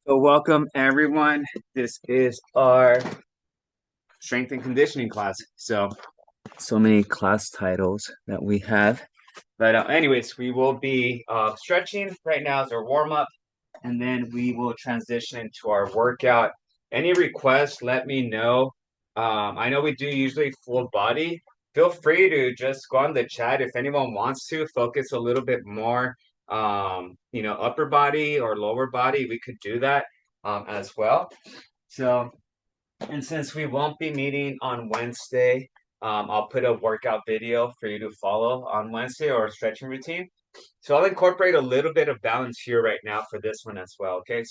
So welcome everyone. This is our strength and conditioning class. So many class titles that we have. But anyways, we will be stretching right now as our warm up, and then we will transition into our workout. Any requests, let me know. I know we do usually full body. Feel free to just go on the chat if anyone wants to focus a little bit more, upper body or lower body. We could do that as well. So, and since we won't be meeting on Wednesday, I'll put a workout video for you to follow on Wednesday or a stretching routine. So I'll incorporate a little bit of balance here right now for this one as well. Okay.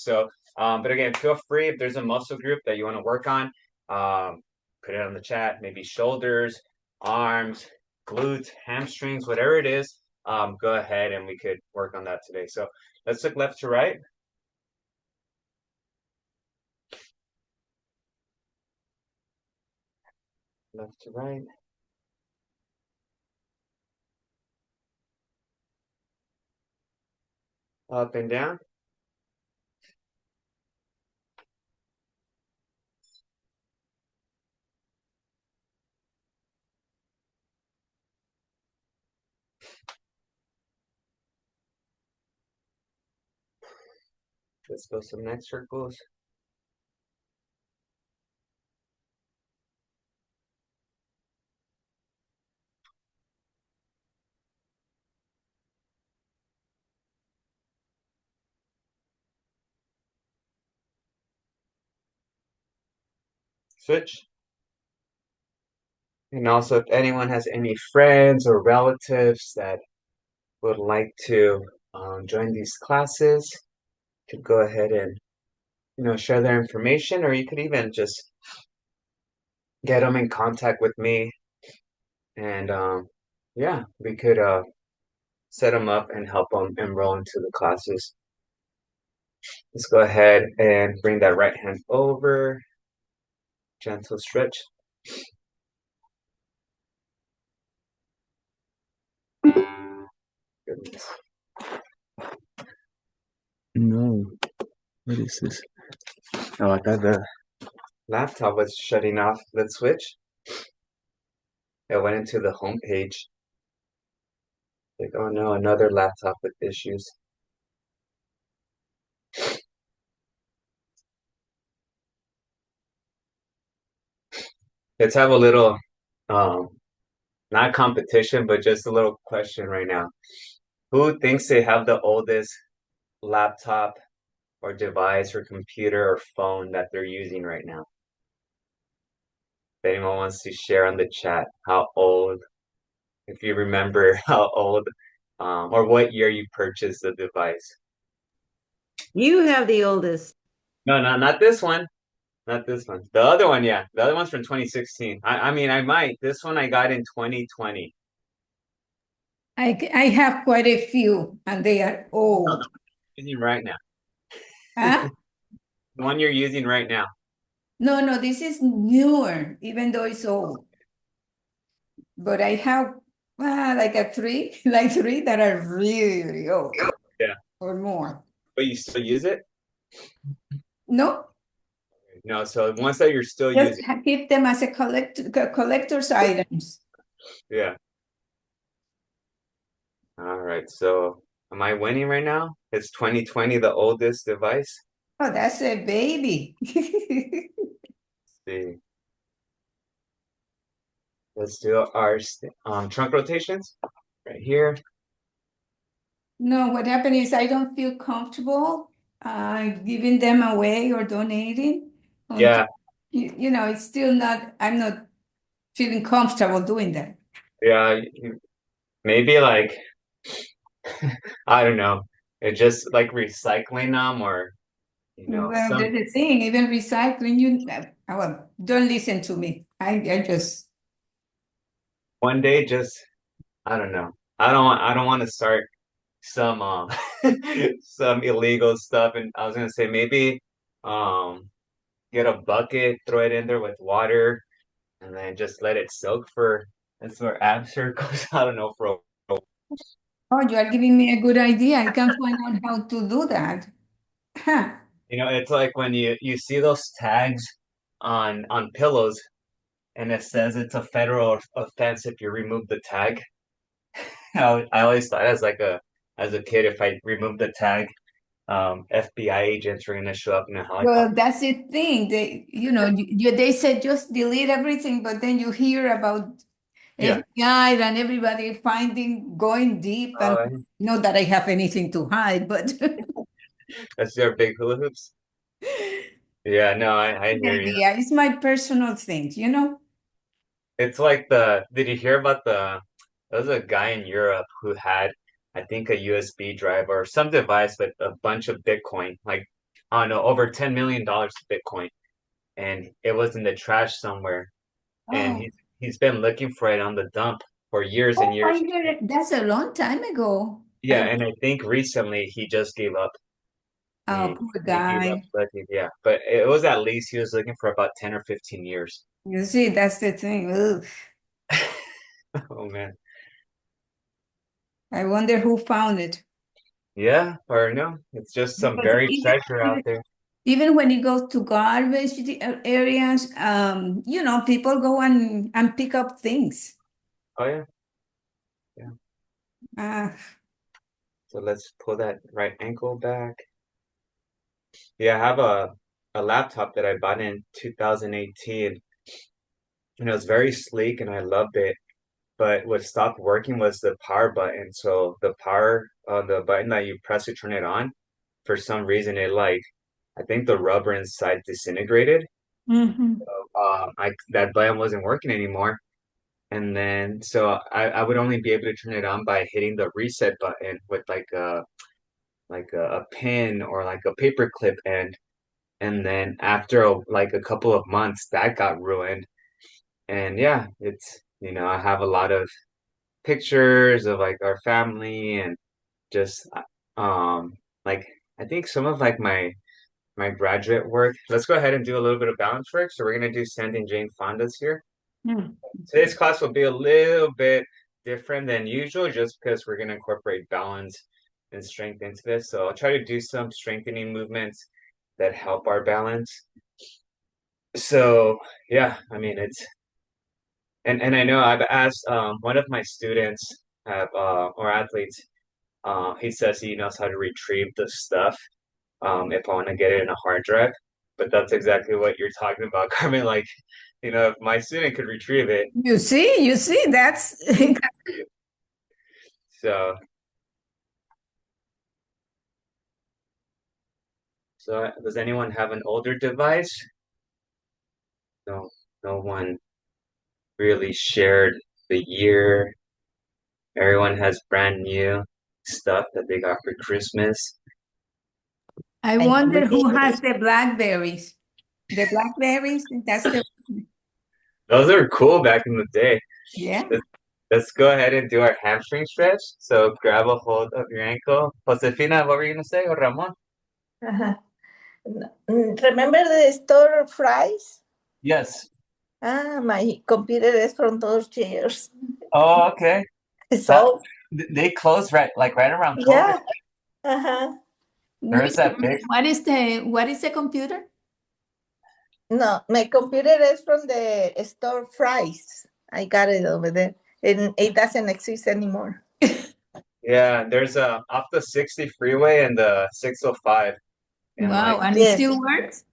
But again, feel free if there's a muscle group that you want to work on, put it on the chat, maybe shoulders, arms, glutes, hamstrings, whatever it is. Go ahead and we could work on that today. So let's look left to right. Left to right. Up and down. Let's go some neck circles. Switch. And also, if anyone has any friends or relatives that would like to join these classes, you could go ahead and share their information, or you could even just get them in contact with me, and yeah, we could set them up and help them enroll into the classes. Let's go ahead and bring that right hand over, gentle stretch. Goodness. No, what is this? Oh, I thought the laptop was shutting off. Let's switch. It went into the home page. Like, oh no, another laptop with issues. Let's have a little, um, not competition, but just a little question right now. Who thinks they have the oldest laptop or device or computer or phone that they're using right now? If anyone wants to share on the chat how old, if you remember how old, or what year you purchased the device. You have the oldest. No, not this one. Not this one. The other one, yeah. The other one's from 2016. I mean, I might. This one I got in 2020. I have quite a few, and they are No, the old. one you're using right now. Huh? The one you're using right now. No, no, this is newer, even though it's old. But I have like a three, like three that are really old Yeah. or more. But you still use it? No, No, so ones that you're still just using. keep them as a collector's items. Yeah. All right. So am I winning right now? Is 2020 the oldest device? Oh, that's a baby. Let's see. Let's do our trunk rotations right here. No, what happened is I don't feel comfortable giving them away or donating until, Yeah. it's still not, I'm not feeling comfortable doing that. Yeah. Maybe like, I don't know. It's just like recycling them or, Well, some that's the thing, even recycling, well, don't listen to me. I just, one day just, I don't know. I don't want to start some some illegal stuff. And I was gonna say maybe um get a bucket, throw it in there with water, and then just let it soak for that's where ab circles. I don't know for oh, you are giving me a good idea. I can find out how to do that. Huh. It's like when you see those tags on pillows and it says it's a federal offense if you remove the tag. I always thought as a kid if I removed the tag, FBI agents were gonna show up in a Well, helicopter. that's the thing. They said just delete everything, but then you hear about Yeah. FBI and everybody finding, going deep, and Uh, not that I have anything to hide, but that's their big hula hoops. Yeah, no, I the hear you. idea is my personal thing. It's like did you hear about there was a guy in Europe who had, I think, a USB drive or some device with a bunch of Bitcoin, like, I don't know, over $10 million of Bitcoin. And it was in the trash somewhere. And Oh, he's been looking for it on the dump for years and oh, years. that's a long time ago. Yeah, and I think recently he just gave up. Oh, poor He gave up guy. looking, yeah. But it was at least he was looking for about 10 or 15 years. You see, that's the thing. Ugh. Oh man. I wonder who found it. Yeah, or no, it's just some Because buried treasure out there. even when you go to garbage areas, people go and pick up things. Oh yeah. Yeah. Uh, So let's pull that right ankle back. Yeah, I have a laptop that I bought in 2018, and it was very sleek and I loved it. But what stopped working was the power button. So the button that you press to turn it on, for some reason I think the rubber inside disintegrated. mhm. I that button wasn't working anymore. And then so I would only be able to turn it on by hitting the reset button with a pin or like a paper clip end. And then after like a couple of months, that got ruined. And yeah, I have a lot of pictures of like our family and just like I think some of like my graduate work. Let's go ahead and do a little bit of balance work. So we're gonna do Sandy and Jane Fonda's here. Hmm. Today's class will be a little bit different than usual just because we're gonna incorporate balance and strength into this. So I'll try to do some strengthening movements that help our balance. So yeah, I mean and I know I've asked one of my students have or athletes, he says he knows how to retrieve the stuff if I want to get it in a hard drive. But that's exactly what you're talking about, Carmen. Like, if my student could retrieve it. You see, that's So does anyone have an older device? No, no one really shared the year. Everyone has brand new stuff that they got for Christmas. I I wonder who computed has the blackberries. The blackberries, that's the Those are cool back in the day. yeah. Let's, let's go ahead and do our hamstring stretch. So grab a hold of your ankle. Josefina, what were you gonna say? Or Ramon? Uh-huh. Remember the store fries? Yes. My computer is from those years. Oh, okay. That So, they closed right around COVID. yeah. Uh-huh. There's that big. What is the computer? No, my computer is from the store fries. I got it over there. And it doesn't exist anymore. Yeah, there's off the 60 freeway and the 605. And Wow, like, and it Yes. still works?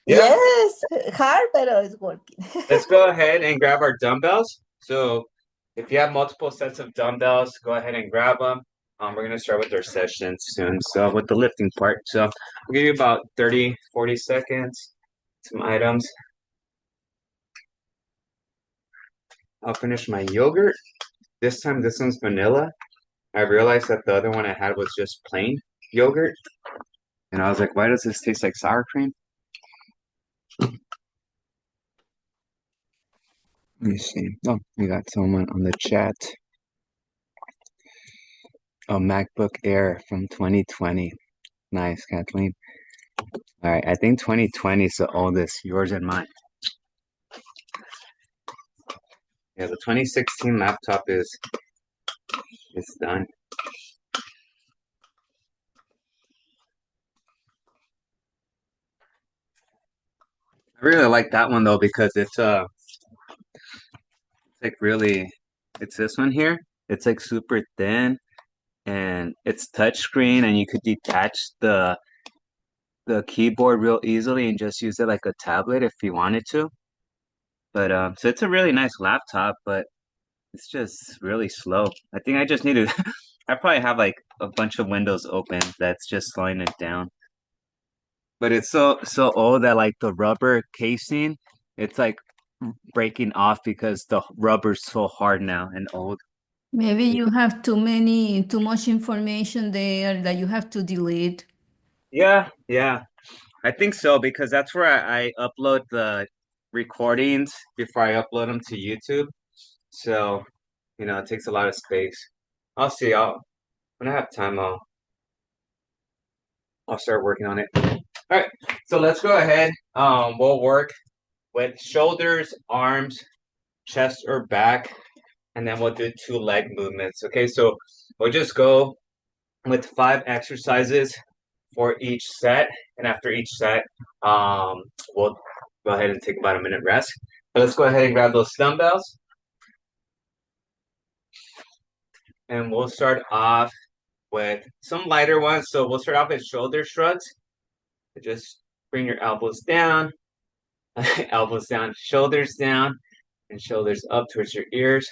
yeah, Yes, hard, but it's working. let's go ahead and grab our dumbbells. So if you have multiple sets of dumbbells, go ahead and grab them. We're gonna start with our session soon. So with the lifting part. So I'll give you about 30, 40 seconds, some items. I'll finish my yogurt. This time this one's vanilla. I realized that the other one I had was just plain yogurt. And I was like, why does this taste like sour cream? Let me see. Oh, we got someone on the chat. A MacBook Air from 2020. Nice, Kathleen. All right, I think 2020 is the oldest, yours and mine. Yeah, the 2016 laptop is done. I really like that one though because it's like really it's this one here. It's like super thin and it's touchscreen and you could detach the keyboard real easily and just use it like a tablet if you wanted to. But so it's a really nice laptop, but it's just really slow. I think I just need to I probably have like a bunch of windows open that's just slowing it down. But it's so old that like the rubber casing, it's like breaking off because the rubber's so hard now and old. Maybe you have too much information there that you have to delete. Yeah, yeah. I think so because that's where I upload the recordings before I upload them to YouTube. So, it takes a lot of space. I'll see. When I have time, I'll start working on it. All right. So let's go ahead. We'll work with shoulders, arms, chest or back, and then we'll do two leg movements. Okay, so we'll just go with 5 exercises for each set, and after each set, we'll go ahead and take about a minute rest. So let's go ahead and grab those dumbbells, and we'll start off with some lighter ones. So we'll start off with shoulder shrugs. Just bring your elbows down, elbows down, and shoulders up towards your ears.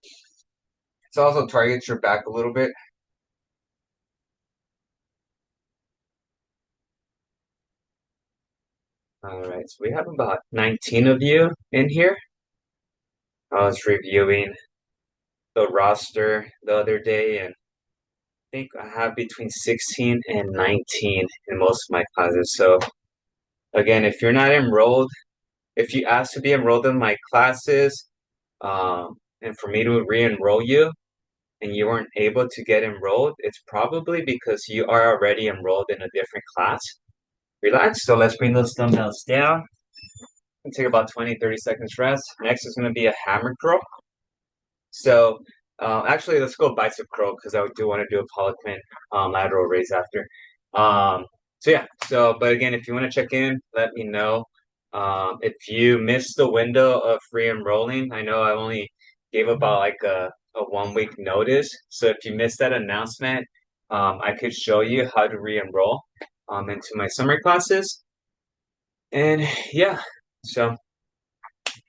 It also targets your back a little bit. All right, so we have about 19 of you in here. I was reviewing the roster the other day, and I think I have between 16 and 19 in most of my classes. So again, if you're not enrolled, if you ask to be enrolled in my classes, and for me to re-enroll you, and you weren't able to get enrolled, it's probably because you are already enrolled in a different class. Relax. So let's bring those dumbbells down and take about 20-30 seconds rest. Next is going to be a hammer curl. So actually, let's go bicep curl because I do want to do a Paul Quinn lateral raise after. So yeah. So, but again, if you want to check in, let me know. If you missed the window of free enrolling, I know I only gave about like a 1 week notice. So if you missed that announcement, I could show you how to re-enroll into my summer classes. And yeah, so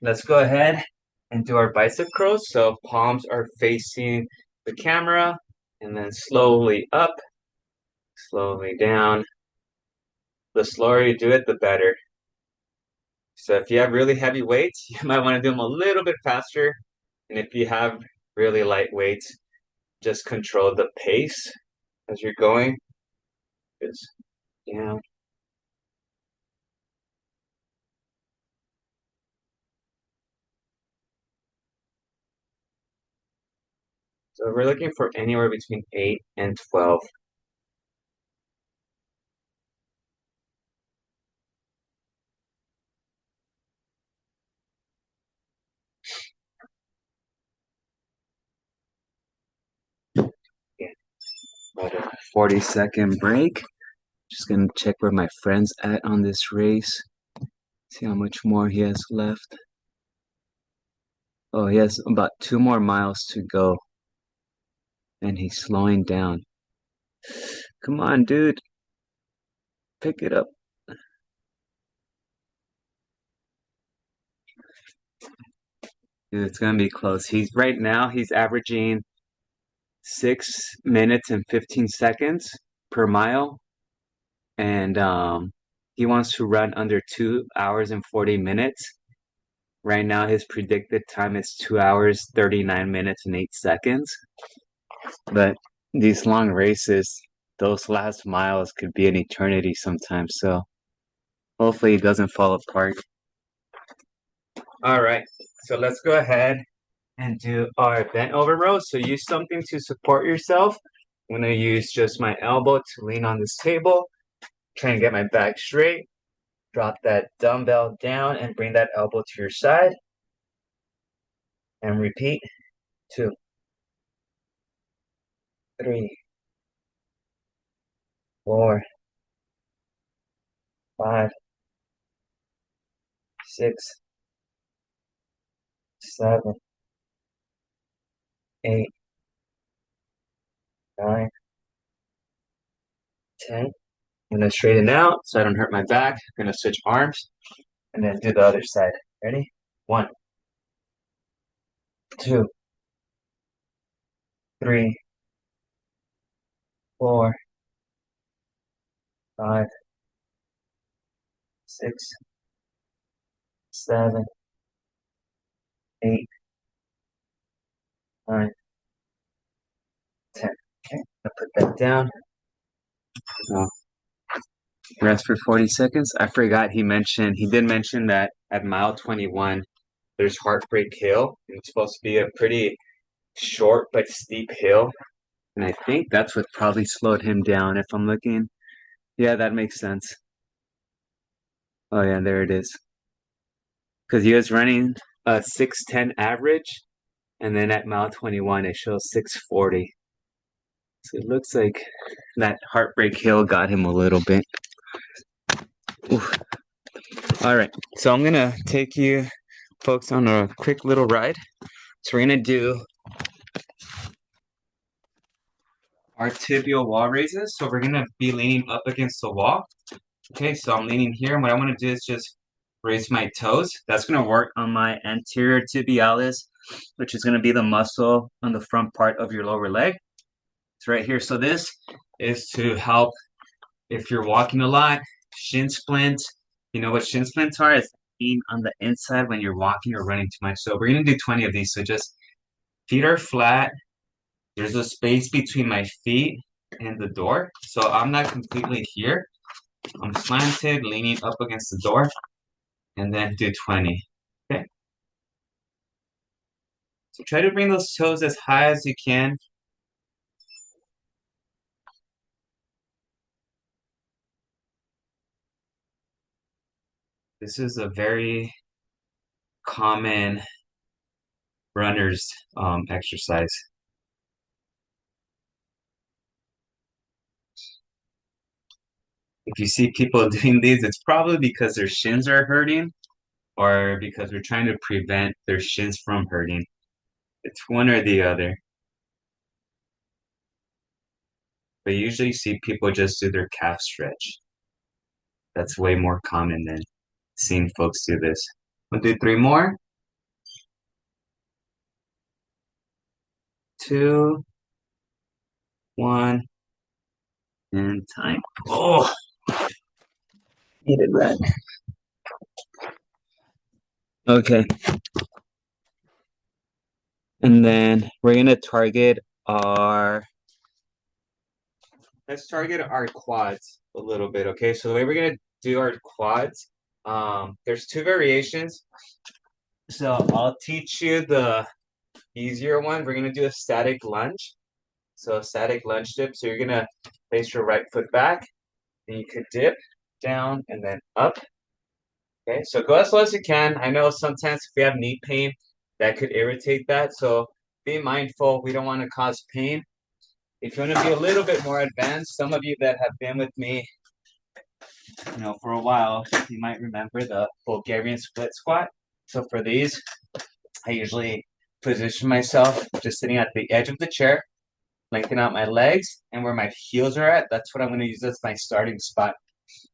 let's go ahead and do our bicep curls. So palms are facing the camera and then slowly up, slowly down. The slower you do it, the better. So if you have really heavy weights, you might want to do them a little bit faster. And if you have really light weights, just control the pace as you're going. Just down. So we're looking for anywhere between 8 and 12. Yeah, about a 40-second break. Just gonna check where my friend's at on this race. See how much more he has left. Oh, he has about 2 more miles to go. And he's slowing down. Come on, dude. Pick it up. Dude, it's gonna be close. He's averaging 6 minutes and 15 seconds per mile. And he wants to run under 2 hours and 40 minutes. Right now his predicted time is 2 hours, 39 minutes and 8 seconds. But these long races, those last miles could be an eternity sometimes. So hopefully it doesn't fall apart. All right, so let's go ahead and do our bent over row. So use something to support yourself. I'm gonna use just my elbow to lean on this table. Try and get my back straight. Drop that dumbbell down and bring that elbow to your side. And repeat. 2, 3, 4, 5, 6, 7, 8, 9, 10. I'm gonna straighten out so I don't hurt my back. I'm gonna switch arms and then do the other side. Ready? 1, 2, 3, 4, 5, 6, 7, 8, 9, 10. Okay, I'll put that down. Now, rest for 40 seconds. I forgot he did mention that at mile 21, there's Heartbreak Hill. And it's supposed to be a pretty short but steep hill. And I think that's what probably slowed him down if I'm looking. Yeah, that makes sense. Oh yeah, there it is. Because he was running a 6:10 average, and then at mile 21 it shows 6:40. So it looks like that Heartbreak Hill got him a little bit. Oof. All right, so I'm gonna take you folks on a quick little ride. So we're gonna do our tibial wall raises. So we're gonna be leaning up against the wall. Okay, so I'm leaning here, and what I want to do is just raise my toes. That's gonna work on my anterior tibialis, which is gonna be the muscle on the front part of your lower leg. It's right here. So this is to help if you're walking a lot, shin splints. You know what shin splints are? It's being on the inside when you're walking or running too much. So we're gonna do 20 of these. So just feet are flat. There's a space between my feet and the door. So I'm not completely here. I'm slanted, leaning up against the door, and then do 20. Okay. So try to bring those toes as high as you can. This is a very common runner's exercise. If you see people doing these, it's probably because their shins are hurting or because we're trying to prevent their shins from hurting. It's one or the other. But usually you see people just do their calf stretch. That's way more common than seeing folks do this. We'll do 3 more. 2, 1, and time. Oh, needed that. Okay. And then we're gonna let's target our quads a little bit, okay? So the way we're gonna do our quads, there's 2 variations. So I'll teach you the easier one. We're gonna do a static lunge. So a static lunge dip. So you're gonna place your right foot back, and you could dip down and then up. Okay, so go as slow as you can. I know sometimes if we have knee pain, that could irritate that. So be mindful. We don't want to cause pain. If you want to be a little bit more advanced, some of you that have been with me, for a while, you might remember the Bulgarian split squat. So for these, I usually position myself just sitting at the edge of the chair, lengthen out my legs, and where my heels are at, that's what I'm going to use as my starting spot.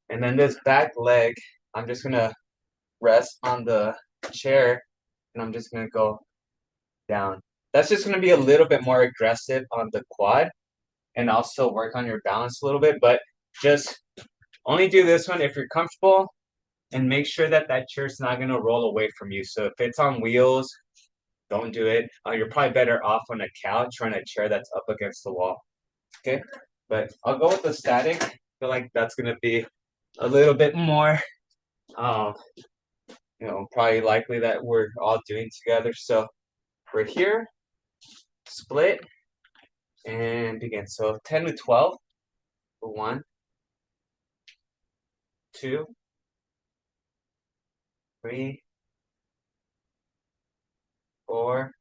And then this back leg, I'm just going to rest on the chair, and I'm just going to go down. That's just going to be a little bit more aggressive on the quad and also work on your balance a little bit, but just only do this one if you're comfortable and make sure that that chair's not going to roll away from you. So if it's on wheels, don't do it. You're probably better off on a couch or on a chair that's up against the wall. Okay, but I'll go with the static. I feel like that's going to be a little bit more, probably likely that we're all doing together. So we're here, split, and begin. So 10 to 12 for 1, 2, 3, 4,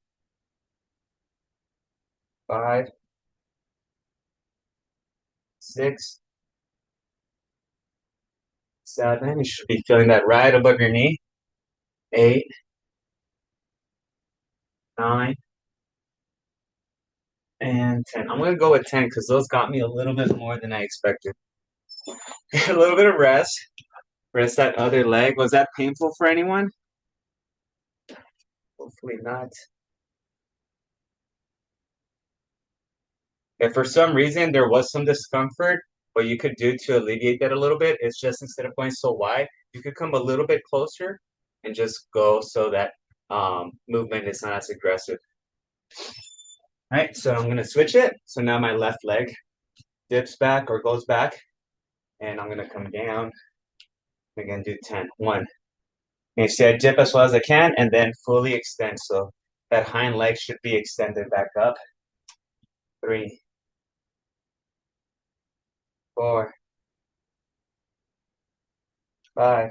5, 6, 7. You should be feeling that right above your knee. 8, 9, and 10. I'm gonna go with 10 because those got me a little bit more than I expected. A little bit of rest. Rest that other leg. Was that painful for anyone? Hopefully not. If for some reason there was some discomfort, what you could do to alleviate that a little bit is just instead of going so wide, you could come a little bit closer and just go so that movement is not as aggressive. All right, so I'm gonna switch it. So now my left leg dips back or goes back, and I'm gonna come down. Again, do 10. 1. And see, I dip as well as I can, and then fully extend. So that hind leg should be extended back up. 3, 4, 5,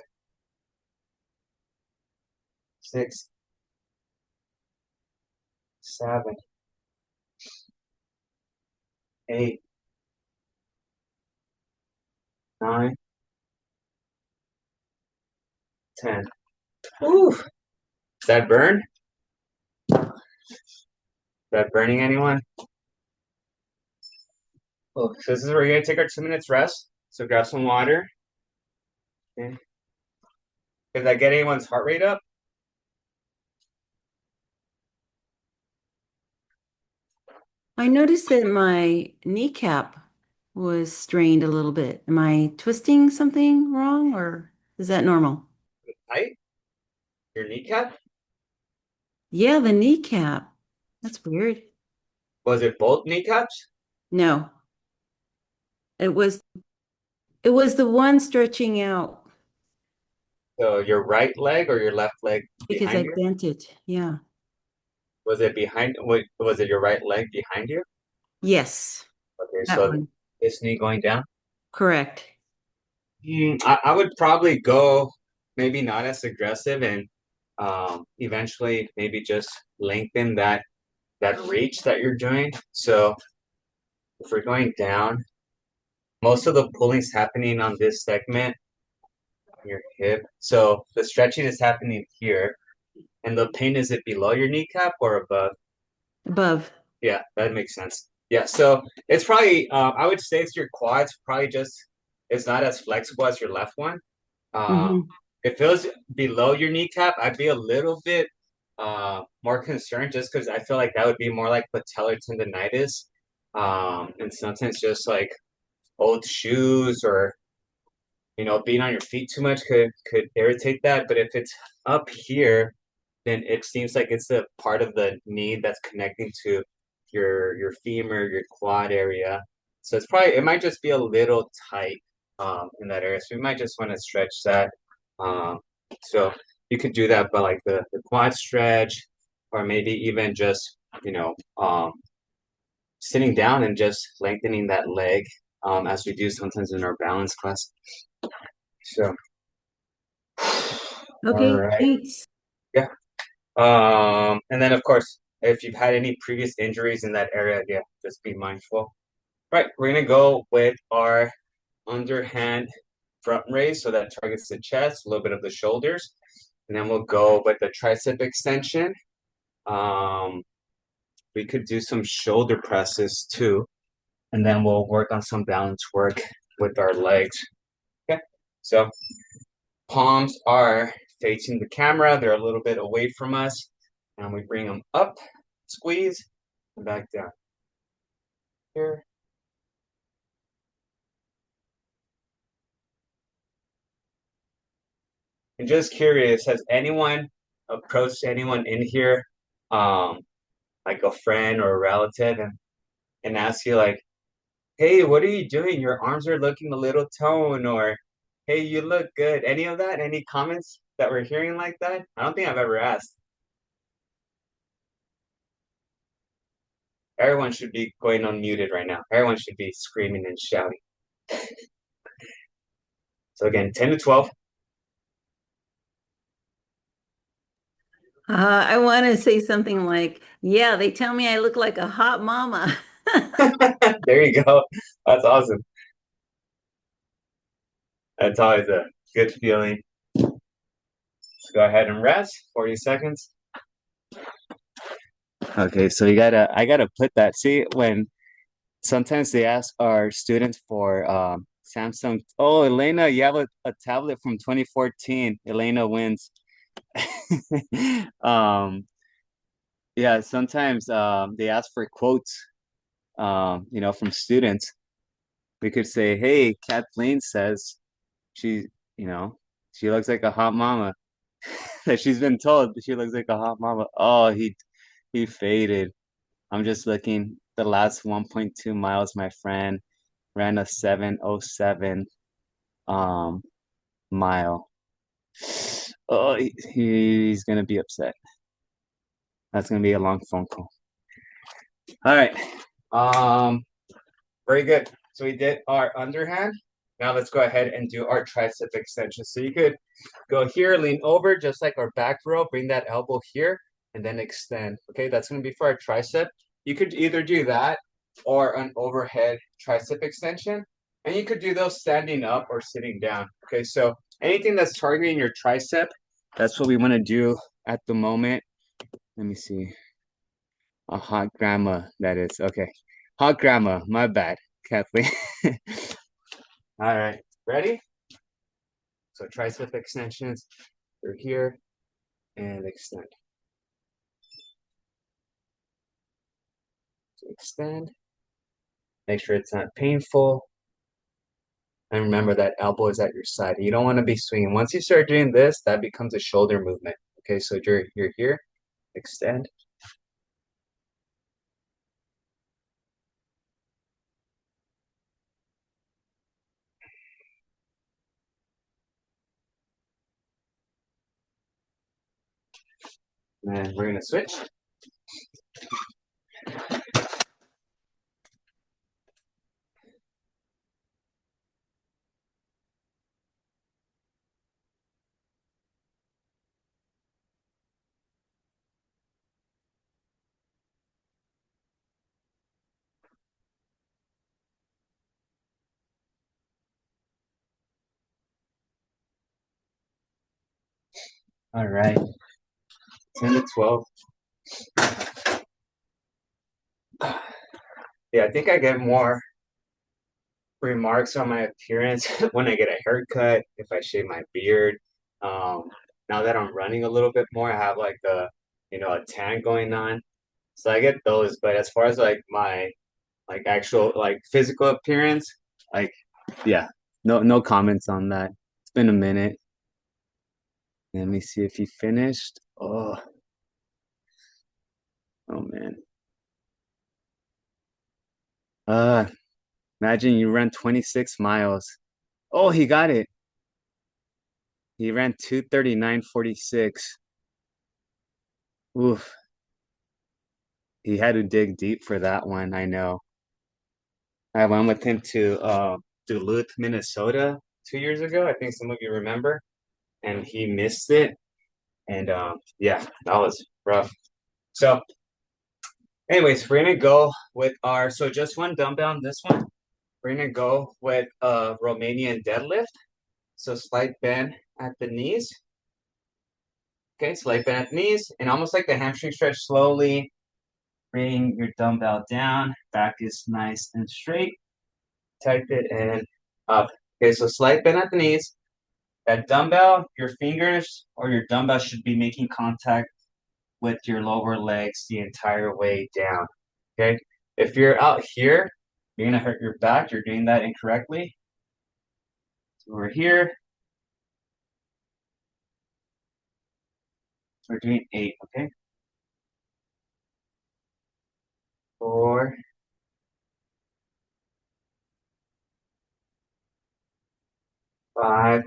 6, 7, 8, 9, 10. Ooh, is that burn? Is that burning anyone? Oh, so this is where we're gonna take our 2 minutes rest. So grab some water. Okay. Did that get anyone's heart rate up? I noticed that my kneecap was strained a little bit. Am I twisting something wrong or is that normal? Tight? Your kneecap? Yeah, the kneecap. That's weird. Was it both kneecaps? No, it was the one stretching out So your right leg or your left leg because I behind you? bent it. Yeah. Was it behind? Was it your right leg behind you? Yes, Okay, that so one. this knee going down. Correct. I would probably go maybe not as aggressive and eventually maybe just lengthen that reach that you're doing. So if we're going down, most of the pulling's happening on this segment, your hip. So the stretching is happening here, and the pain is it below your kneecap or above? Above. Yeah, that makes sense. Yeah, so it's probably I would say it's your quads. Probably just it's not as flexible as your left one. Hmm. If it was below your kneecap, I'd be a little bit more concerned just because I feel like that would be more like patellar tendonitis. And sometimes just like old shoes or being on your feet too much could irritate that. But if it's up here, then it seems like it's the part of the knee that's connecting to your femur, your quad area. So it might just be a little tight in that area. So we might just want to stretch that. Um, so you could do that by like the quad stretch, or maybe even just you know um, sitting down and just lengthening that leg as we do sometimes in our balance class. So, all Okay, right. thanks. Yeah. And then of course, if you've had any previous injuries in that area, yeah, just be mindful. Right, we're gonna go with our underhand front raise, so that targets the chest, a little bit of the shoulders, and then we'll go with the tricep extension. Um, we could do some shoulder presses too, and then we'll work on some balance work with our legs. Okay, so palms are facing the camera, they're a little bit away from us, and we bring them up, squeeze, and back down. Here. And just curious, has anyone approached anyone in here, um, like a friend or a relative, and asked you like, "Hey, what are you doing? Your arms are looking a little toned," or "Hey, you look good." Any of that? Any comments that we're hearing like that? I don't think I've ever asked. Everyone should be going unmuted right now. Everyone should be screaming and shouting. So again, 10 to 12. I want to say something like, yeah, they tell me I look like a hot mama. There you go. That's awesome. That's always a good feeling. go ahead and rest, 40 seconds. Okay, so I gotta put that. See, when sometimes they ask our students for Samsung. Oh, Elena, you have a tablet from 2014. Elena wins. Um, yeah, sometimes they ask for quotes, from students. We could say, "Hey, Kathleen says she, you know, she looks like a hot mama." That she's been told that she looks like a hot mama. Oh, he faded. I'm just looking the last 1.2 miles, my friend ran a 7:07 um mile. Oh, he's gonna be upset. That's gonna be a long phone call. All right. Very good. So we did our underhand. Now let's go ahead and do our tricep extension. So you could go here, lean over, just like our back row, bring that elbow here, and then extend. Okay, that's gonna be for our tricep. You could either do that or an overhead tricep extension. And you could do those standing up or sitting down. Okay, so anything that's targeting your tricep, that's what we want to do at the moment. Let me see. A hot grandma, that is. Okay. Hot grandma, my bad, Kathleen. All right, ready? So tricep extensions through here and extend. So extend. Make sure it's not painful. And remember that elbow is at your side. You don't want to be swinging. Once you start doing this, that becomes a shoulder movement. Okay, so you're here, extend. And we're gonna switch. All right, 10 to 12. Yeah, I think I get more remarks on my appearance when I get a haircut, if I shave my beard. Um, Now that I'm running a little bit more, I have like a tan going on. So I get those, but as far as like my like actual like physical appearance, like yeah, no comments on that. It's been a minute. Let me see if he finished. Oh man. Uh, Imagine you ran 26 miles. Oh, he got it. He ran 2:39:46. Oof. He had to dig deep for that one, I know. I went with him to Duluth, Minnesota 2 years ago. I think some of you remember. And he missed it. And yeah, that was rough. So, anyways, we're gonna go with so just one dumbbell on this one. We're gonna go with Romanian deadlift. So slight bend at the knees. Okay, slight bend at the knees, and almost like the hamstring stretch slowly. Bring your dumbbell down. Back is nice and straight. Type it and up. Okay, so slight bend at the knees. That dumbbell, your fingers or your dumbbell should be making contact with your lower legs the entire way down. Okay, if you're out here, you're gonna hurt your back. You're doing that incorrectly. So we're here. We're doing 8. Okay, 4, 5,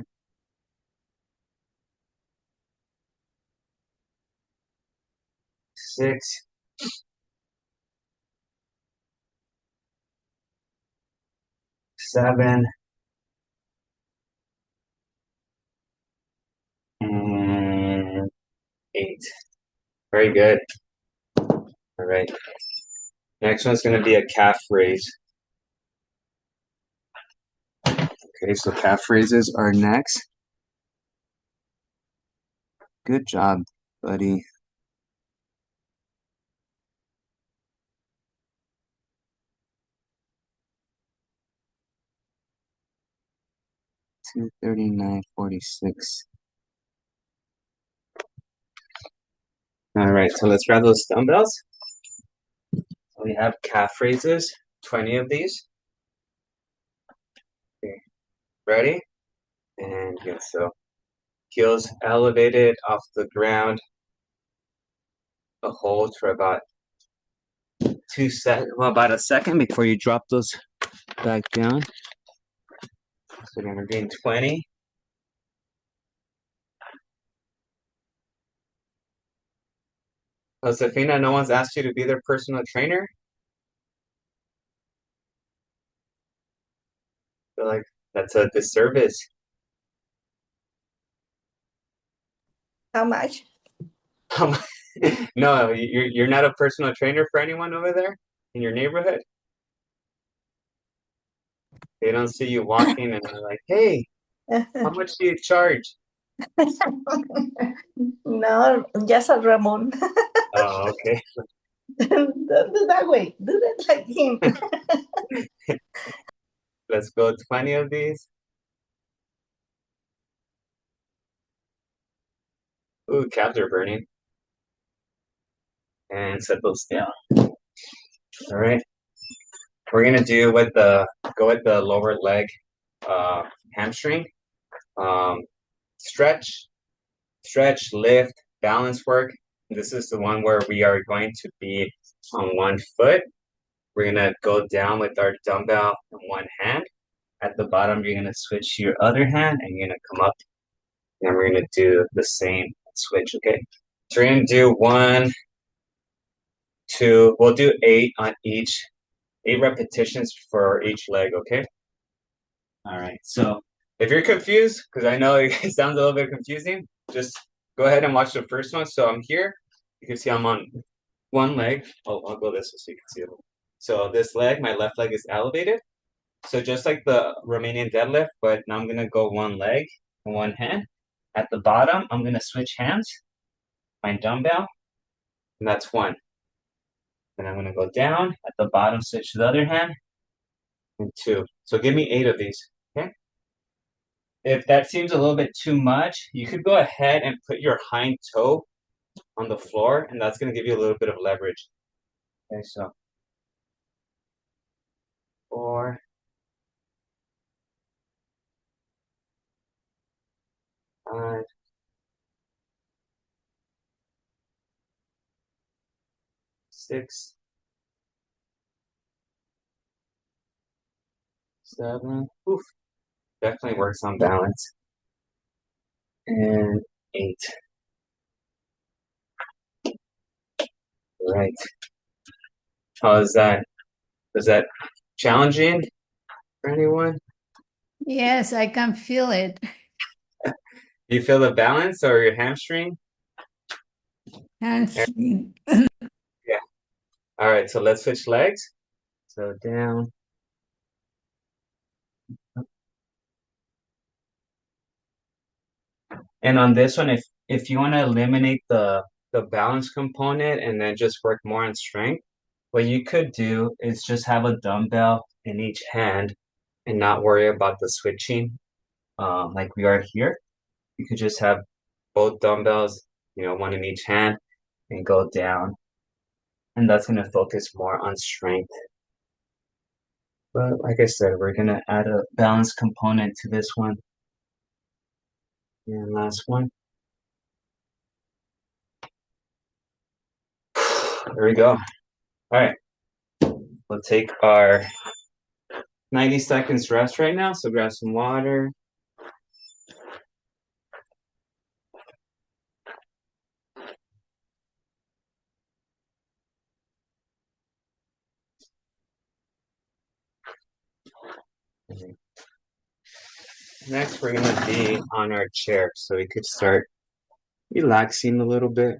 6, 7, and 8. Very good. All right. Next one's going to be a calf raise. Okay, so calf raises are next. Good job, buddy. $239.46. All right, so let's grab those dumbbells. We have calf raises, 20 of these. Okay, ready? And good. So heels elevated off the ground. A hold for about about a second before you drop those back down. So we're gonna gain 20. Josefina, no one's asked you to be their personal trainer? I feel like that's a disservice. How much? No, you're not a personal trainer for anyone over there in your neighborhood? They don't see you walking and they're like, hey, how much do you charge? No, just a Ramon. Oh, okay. Don't do that way. Do that like him. Let's go 20 of these. Ooh, calves are burning. And set those down. All right. We're gonna go with the lower leg hamstring. Stretch, lift, balance work. This is the one where we are going to be on one foot. We're gonna go down with our dumbbell in one hand. At the bottom, you're gonna switch to your other hand and you're gonna come up. And we're gonna do the same switch, okay? So we're gonna do 1, 2, we'll do 8 on each, 8 repetitions for each leg, okay? All right, so if you're confused, because I know it sounds a little bit confusing, just go ahead and watch the first one. So I'm here. You can see I'm on one leg. Oh, I'll go this way so you can see it. So this leg, my left leg is elevated. So just like the Romanian deadlift, but now I'm gonna go one leg and one hand. At the bottom, I'm gonna switch hands, my dumbbell, and that's 1. Then I'm gonna go down. At the bottom, switch to the other hand, and 2. So give me 8 of these, okay? If that seems a little bit too much, you could go ahead and put your hind toe on the floor, and that's gonna give you a little bit of leverage. Okay, so 4, 5, 6, 7. Oof, definitely works on balance. And 8. Right. How is that? Is that challenging for anyone? Yes, I can feel it. Do you feel the balance or your hamstring? Hamstring. Yeah. All right, so let's switch legs. So down. And on this one, if you want to eliminate the balance component and then just work more on strength, what you could do is just have a dumbbell in each hand and not worry about the switching, like we are here. You could just have both dumbbells, one in each hand and go down. And that's going to focus more on strength. But like I said, we're going to add a balance component to this one. And last one. There we go. All right. We'll take our 90 seconds rest right now. So grab some water. Next, we're going to be on our chair. So we could start relaxing a little bit.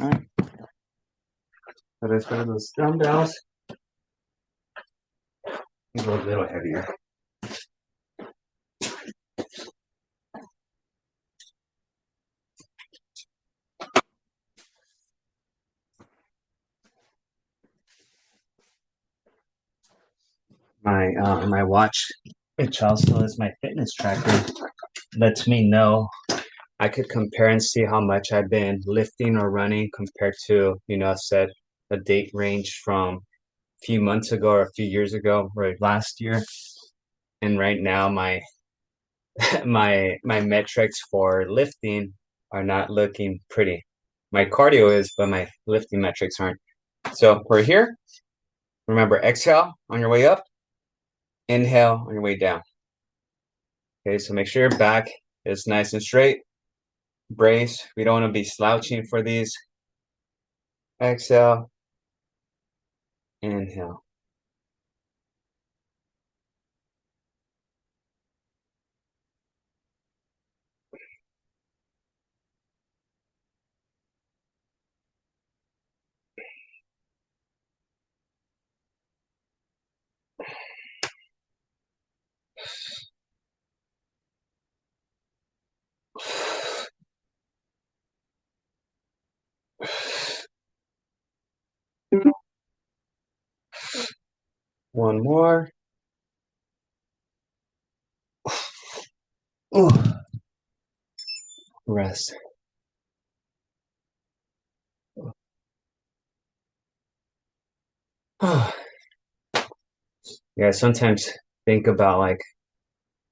All right. So let's put those dumbbells. These are a little heavier. My watch, which also is my fitness tracker, lets me know I could compare and see how much I've been lifting or running compared to, I said a date range from a few months ago or a few years ago, or last year. And right now my my metrics for lifting are not looking pretty. My cardio is, but my lifting metrics aren't. So we're here. Remember, exhale on your way up, inhale on your way down. Okay, so make sure your back is nice and straight. Brace. We don't want to be slouching for these. Exhale, inhale. One more. Ooh. Rest. Yeah, sometimes think about like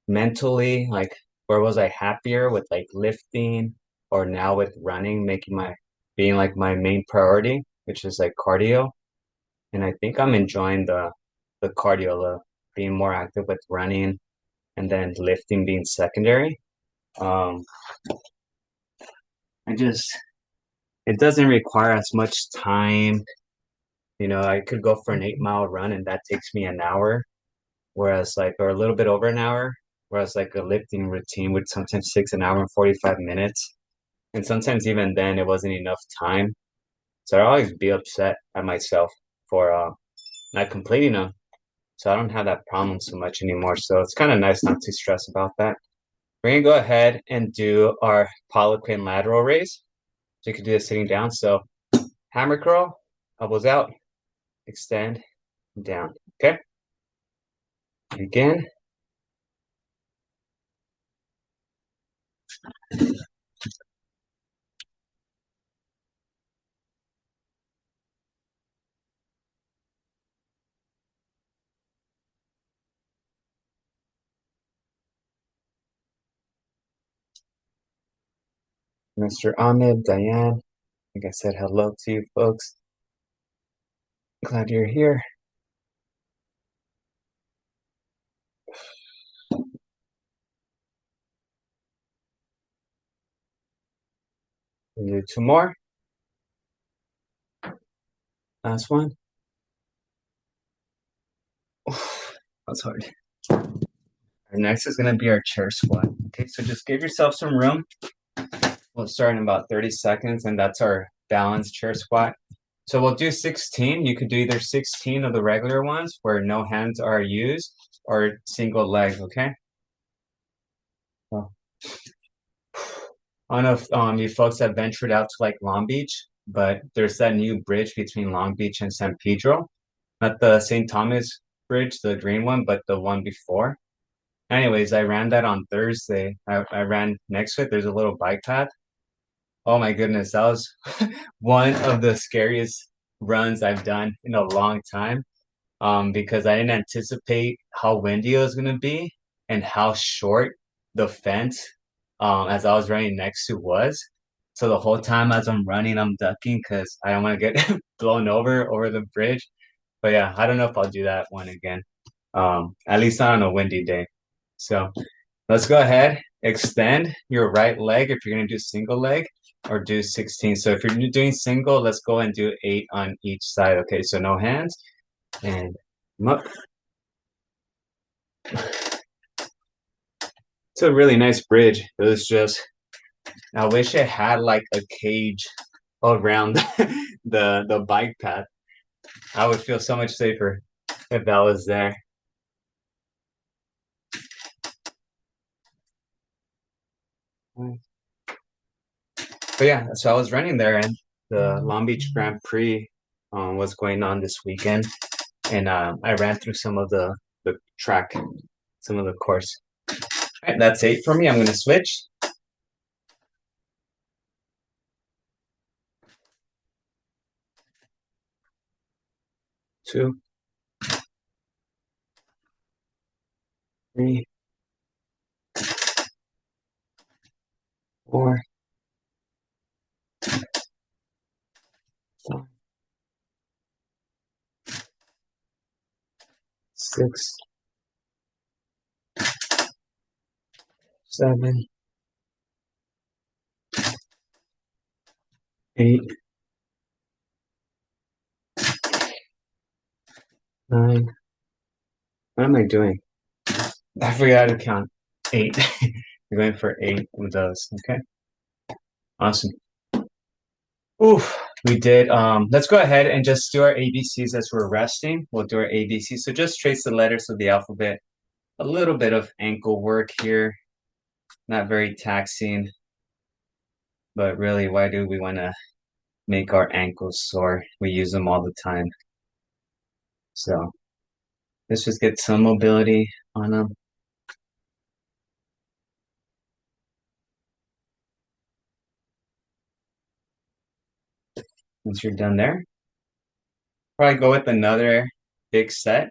mentally, like where was I happier with like lifting or now with running, making my being like my main priority, which is like cardio. And I think I'm enjoying the cardio, being more active with running and then lifting being secondary. Um, I just it doesn't require as much time. I could go for an 8 mile run and that takes me an hour, whereas like or a little bit over an hour, whereas like a lifting routine would sometimes take an hour and 45 minutes. And sometimes even then it wasn't enough time. So I'd always be upset at myself for not completing them. So I don't have that problem so much anymore. So it's kind of nice not to stress about that. We're gonna go ahead and do our Poliquin lateral raise. So you can do this sitting down. So hammer curl, elbows out, extend, down. Okay. Again. Mr. Ahmed, Diane, I think I said hello to you folks. Glad you're here. We'll do two more. Last one. That's hard. Our next is going to be our chair squat. Okay, so just give yourself some room. We'll start in about 30 seconds, and that's our balanced chair squat. So we'll do 16. You could do either 16 of the regular ones where no hands are used or single leg, okay? Well, I don't know if you folks have ventured out to like Long Beach, but there's that new bridge between Long Beach and San Pedro. Not the St. Thomas Bridge, the green one, but the one before. Anyways, I ran that on Thursday. I ran next to it. There's a little bike path. Oh my goodness, that was one of the scariest runs I've done in a long time. Because I didn't anticipate how windy it was gonna be and how short the fence, as I was running next to was. So the whole time as I'm running, I'm ducking because I don't want to get blown over the bridge. But yeah, I don't know if I'll do that one again. At least not on a windy day. So let's go ahead, extend your right leg if you're gonna do single leg or do 16. So if you're doing single, let's go and do 8 on each side. Okay, so no hands and up. It's a really nice bridge. It was just, I wish it had like a cage around the bike path. I would feel so much safer if that was there. But yeah, so I was running there, and the Long Beach Grand Prix was going on this weekend, and I ran through some of the track, some of the course. All right, that's 8 for me. I'm gonna switch. Two, three, 4, 5, 6, 7, 8, 9. What am I doing? I forgot to count. 8. We're going for 8 of those. Okay. Awesome. Oof, we did. Let's go ahead and just do our ABCs as we're resting. We'll do our ABCs. So just trace the letters of the alphabet. A little bit of ankle work here. Not very taxing. But really, why do we want to make our ankles sore? We use them all the time. So let's just get some mobility on them. Once you're done there, probably go with another big set,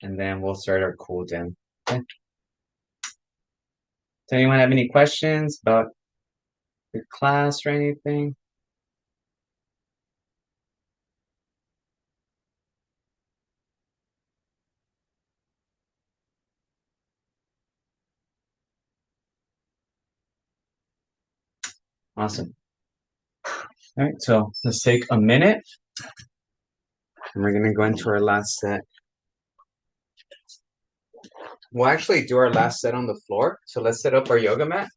and then we'll start our cool down. Okay. Does anyone have any questions about your class or anything? Awesome. All right, so let's take a minute, and we're gonna go into our last set. We'll actually do our last set on the floor. So let's set up our yoga mat.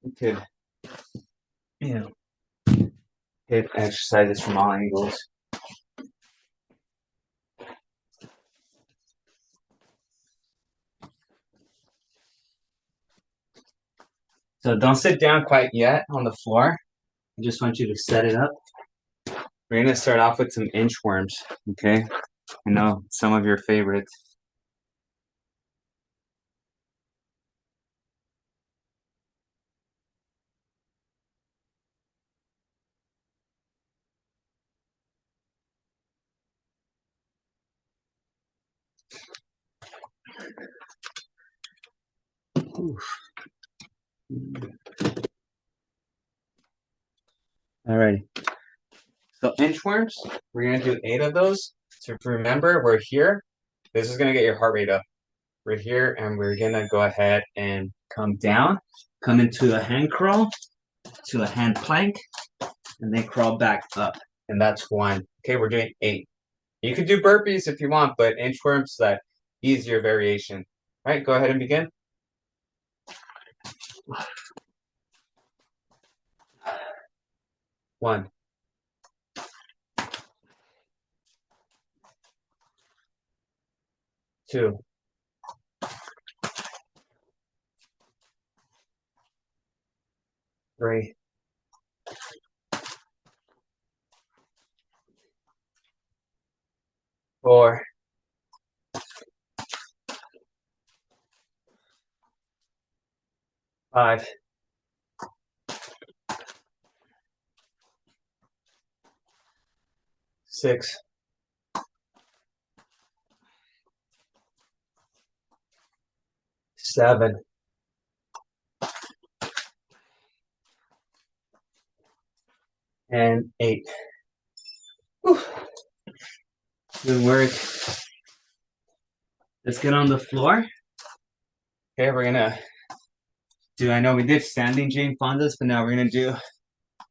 We could, you know, hit exercises from all angles. So don't sit down quite yet on the floor. I just want you to set it up. We're gonna start off with some inchworms, okay? I know some of your favorites. Alrighty. So inchworms, we're gonna do 8 of those. So if you remember, we're here. This is gonna get your heart rate up. We're here, and we're gonna go ahead and come down, come into a hand crawl, to a hand plank, and then crawl back up. And that's 1. Okay, we're doing 8. You could do burpees if you want, but inchworms, that easier variation. All right, go ahead and begin. 1, 2, 3, 4, 5, 6, 7, 8. Whew. Good work. Let's get on the floor. Okay, we're gonna do, I know we did standing Jane Fondas, but now we're gonna do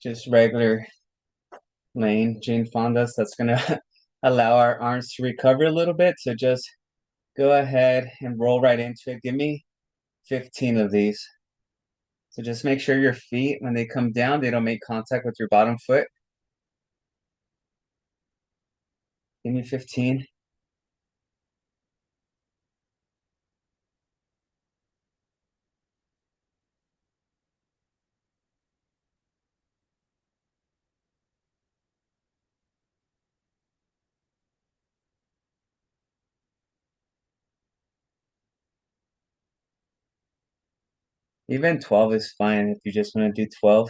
just regular laying Jane Fondas. That's gonna allow our arms to recover a little bit. So just go ahead and roll right into it. Give me 15 of these. So just make sure your feet, when they come down, they don't make contact with your bottom foot. Give me 15. Even 12 is fine if you just want to do 12.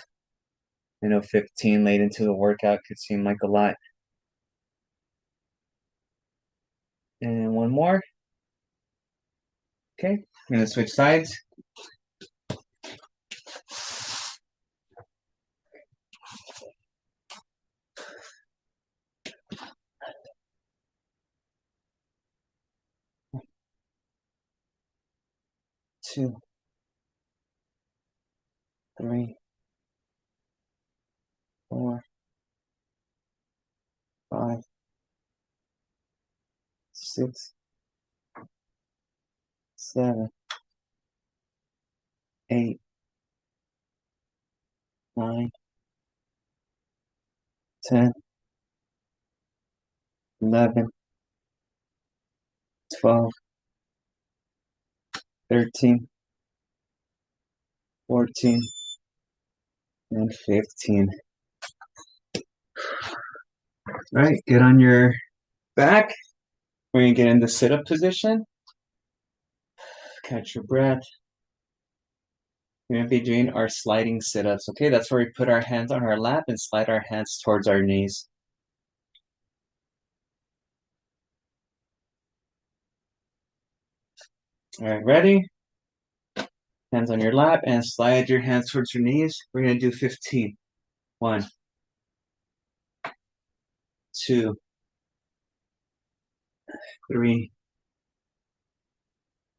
I know 15 late into the workout could seem like a lot. And one more. Okay, I'm gonna switch sides. Two, three, 4, 5, 6, 7, 8, 9, 10, 11, 12, 13, 14, and 15. All right, get on your back. We're gonna get in the sit-up position. Catch your breath. We're gonna be doing our sliding sit-ups. Okay, that's where we put our hands on our lap and slide our hands towards our knees. All right, ready? Hands on your lap and slide your hands towards your knees. We're gonna do 15. 1, 2, 3,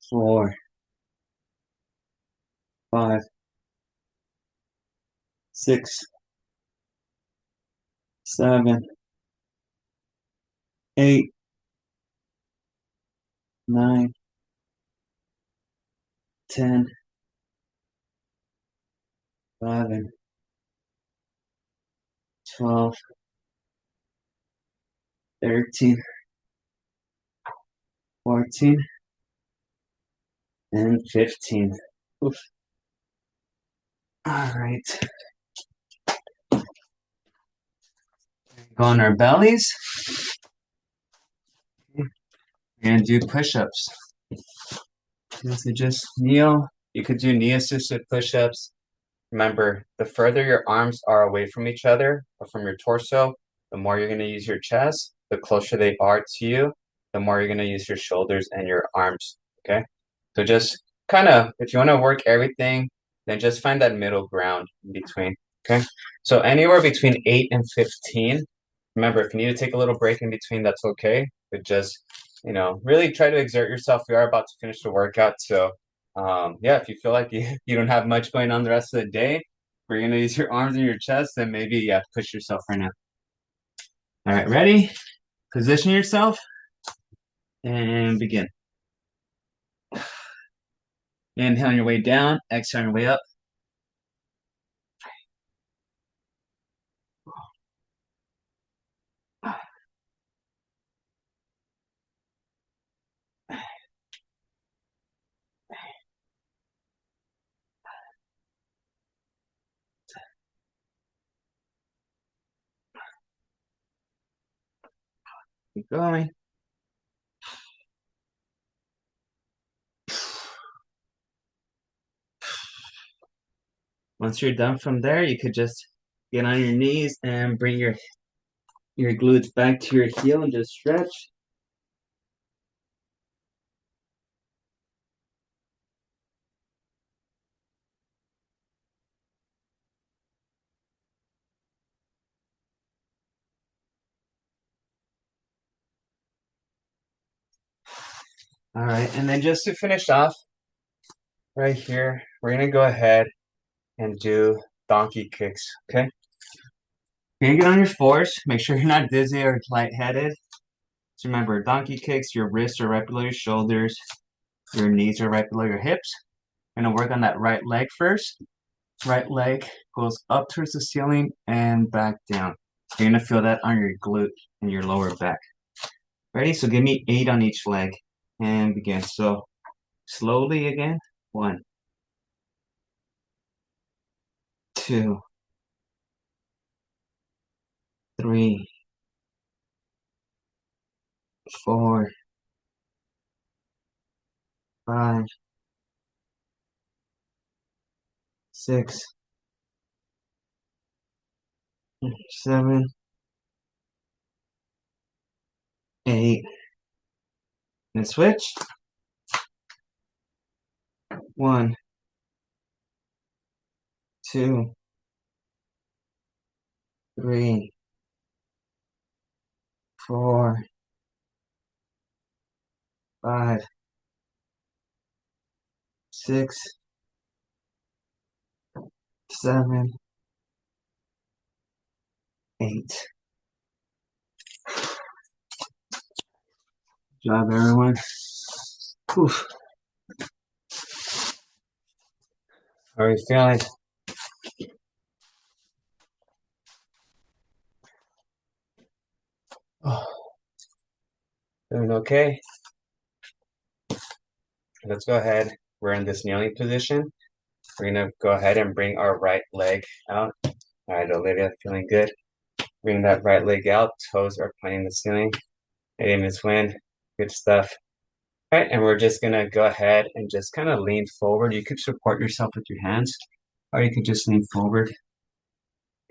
4, 5, 6, 7, 8, 9, 10, 11, 12, 13, 14, and 15. Oof. All right. Go on our bellies and do push-ups. So just kneel. You could do knee-assisted push-ups. Remember, the further your arms are away from each other or from your torso, the more you're going to use your chest. The closer they are to you, the more you're going to use your shoulders and your arms. Okay? So just kind of, if you want to work everything, then just find that middle ground in between. Okay? So anywhere between 8 and 15. Remember, if you need to take a little break in between, that's okay. But just, really try to exert yourself. We are about to finish the workout. So, yeah, if you feel like you don't have much going on the rest of the day, we're going to use your arms and your chest, then maybe, yeah, push yourself right now. All right, ready? Position yourself and begin. Inhale on your way down, exhale on your way up. Keep going. Once you're done from there, you could just get on your knees and bring your glutes back to your heel and just stretch. All right, and then just to finish off, right here, we're gonna go ahead and do donkey kicks, okay? You're gonna get on your fours, make sure you're not dizzy or lightheaded. So remember, donkey kicks, your wrists are right below your shoulders, your knees are right below your hips. We're gonna work on that right leg first. right leg goes up towards the ceiling and back down. You're gonna feel that on your glute and your lower back. Ready? So give me 8 on each leg and begin. So slowly again. 1, 2, 3, 4, 5, 6, 7, 8. And switch. 1, 2, 3, 4, 5, 6, 7, 8. Good job, everyone. Oof. How are you feeling? Oh, doing okay? Let's go ahead. We're in this kneeling position. We're gonna go ahead and bring our right leg out. All right, Olivia, feeling good. Bring that right leg out. Toes are pointing the ceiling. Hey, Miss Wynn, good stuff. All right, and we're just gonna go ahead and just kind of lean forward. You could support yourself with your hands, or you could just lean forward. I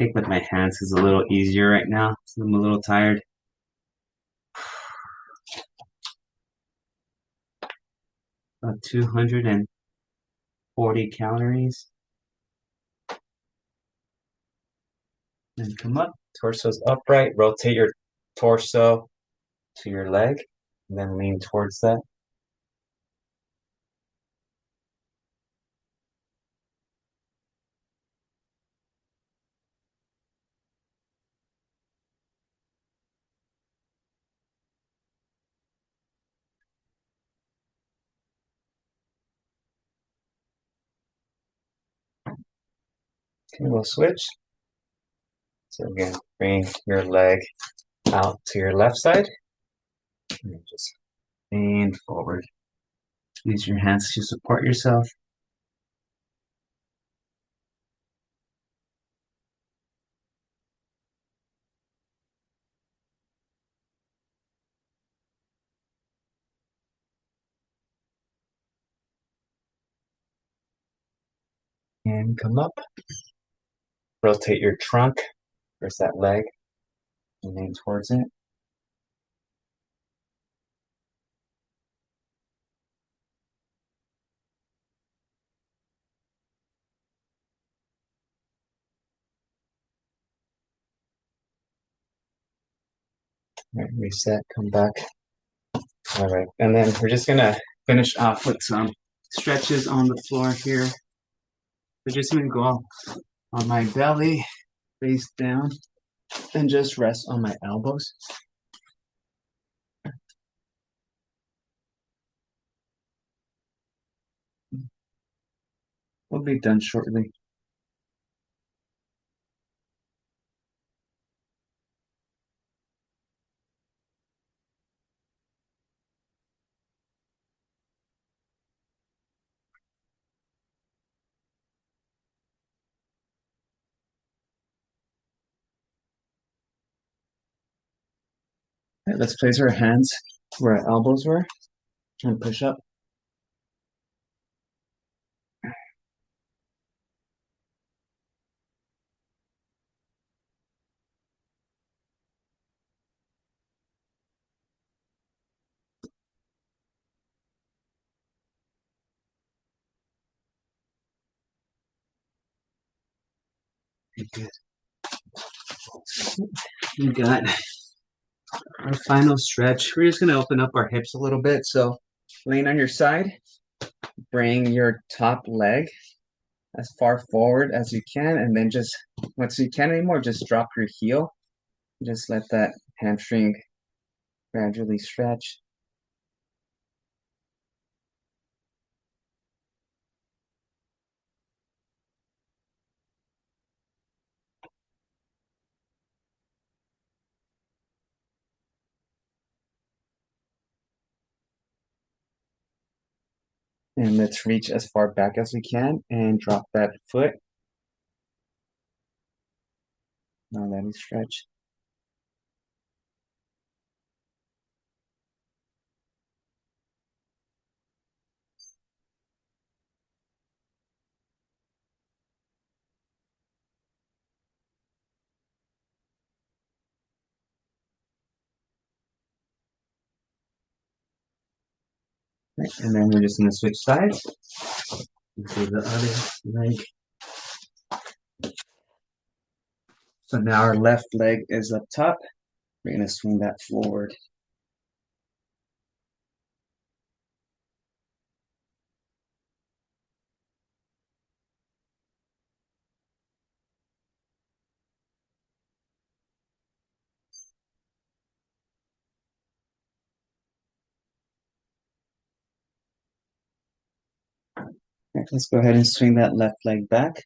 think with my hands is a little easier right now. I'm a little tired. About 240 calories. And come up, torso's upright. Rotate your torso to your leg, and then lean towards that. Okay, we'll switch. So again, bring your leg out to your left side. And just lean forward. Use your hands to support yourself. And come up. Rotate your trunk versus that leg. And lean towards it. Right, reset, come back. All right, and then we're just gonna finish off with some stretches on the floor here. We're just gonna go on my belly, face down, and just rest on my elbows. We'll be done shortly. Okay, let's place our hands where our elbows were and push up. Good. We got our final stretch. We're just gonna open up our hips a little bit. So lean on your side, bring your top leg as far forward as you can, and then just once you can anymore, just drop your heel. Just let that hamstring gradually stretch. And let's reach as far back as we can and drop that foot. Now let me stretch. Right, and then we're just gonna switch sides. Do the other leg. So now our left leg is up top. We're gonna swing that forward. Right, let's go ahead and swing that left leg back.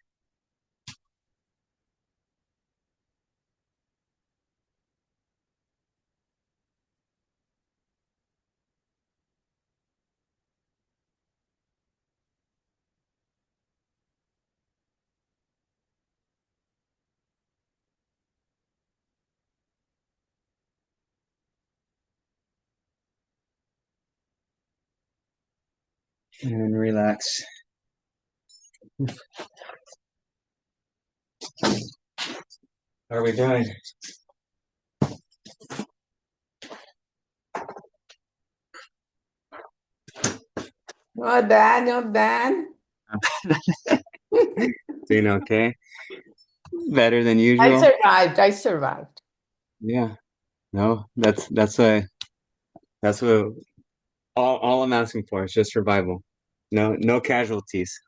And relax. How are we doing? Not bad, not bad. Doing okay? Better than I usual? survived. I survived. Yeah. No, that's what all I'm asking for is just survival. No casualties.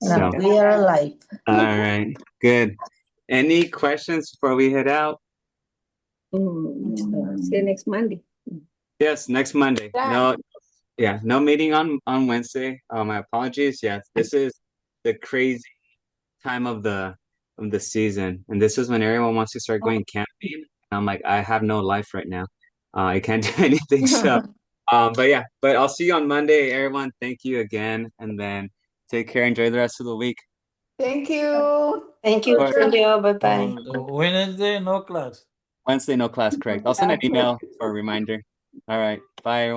No, So, we are alive. all right, good. Any questions before we head out? See you next Monday. Yes, next Monday. Yeah. No meeting on Wednesday. My apologies. Yeah, this is the crazy time of the season, and this is when everyone wants to start going camping. I'm like, I have no life right now. I can't do anything. So, but I'll see you on Monday, everyone. Thank you again, and then take care. Enjoy the rest of the week. Thank you. Thank you, Of course. Julio. Bye-bye. Wednesday, no class. Wednesday, no class, correct. I'll send an email for a reminder. All right, bye. Everyone.